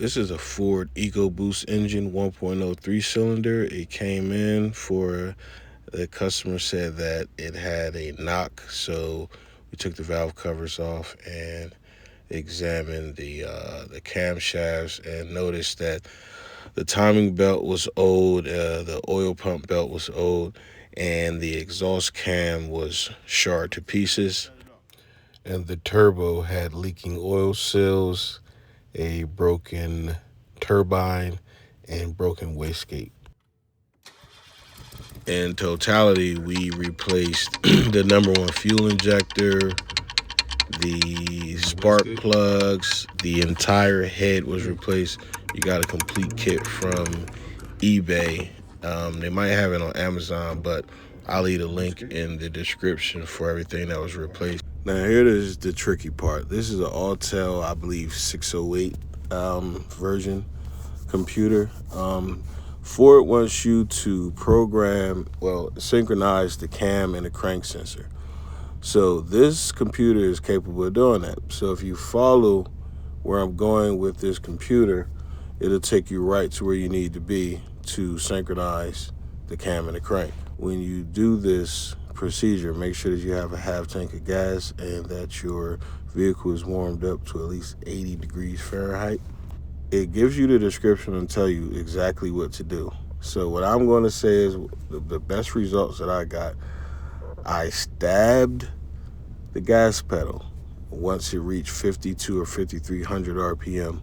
This is a Ford EcoBoost engine, 1.0 3-cylinder. It came in for the customer said that it had a knock, so we took the valve covers off and examined the camshafts and noticed that the timing belt was old, the oil pump belt was old, and the exhaust cam was shard to pieces. And the turbo had leaking oil seals, a broken turbine, and broken wastegate. In totality, we replaced the number one fuel injector, the spark plugs, the entire head was replaced. You got a complete kit from eBay. They might have it on Amazon, but I'll leave a link in the description for everything that was replaced. Now here is the tricky part. This is an Autel, I believe 608 version computer. Ford wants you to synchronize the cam and the crank sensor. So this computer is capable of doing that. So if you follow where I'm going with this computer, it'll take you right to where you need to be to synchronize the cam and the crank. When you do this procedure, make sure that you have a half tank of gas and that your vehicle is warmed up to at least 80 degrees Fahrenheit. It gives you the description and tell you exactly what to do. So what I'm going to say is the best results that I got, I stabbed the gas pedal once it reached 52 or 5300 RPM.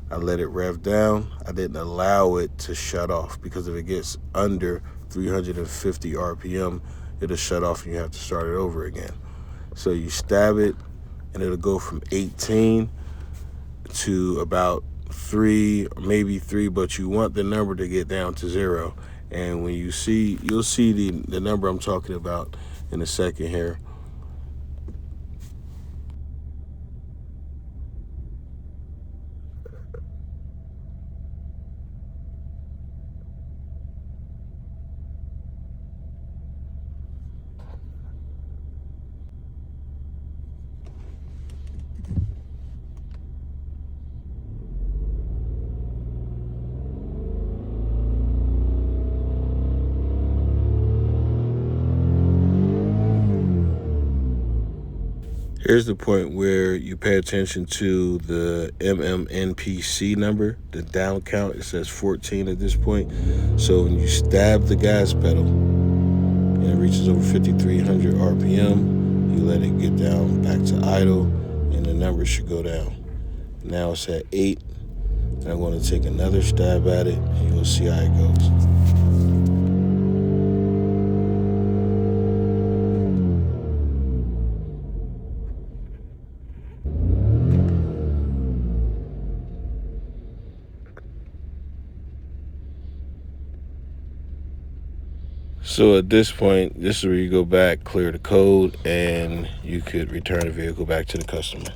I let it rev down. I didn't allow it to shut off, because if it gets under 350 RPM, it'll shut off and you have to start it over again. So you stab it and it'll go from 18 to about 3, maybe 3, but you want the number to get down to 0. And when you'll see the number I'm talking about in a second here. Here's the point where you pay attention to the MMNPC number, the down count. It says 14 at this point. So when you stab the gas pedal and it reaches over 5,300 RPM, you let it get down back to idle and the number should go down. Now it's at 8. And I'm going to take another stab at it and you'll see how it goes. So at this point, this is where you go back, clear the code, and you could return the vehicle back to the customer.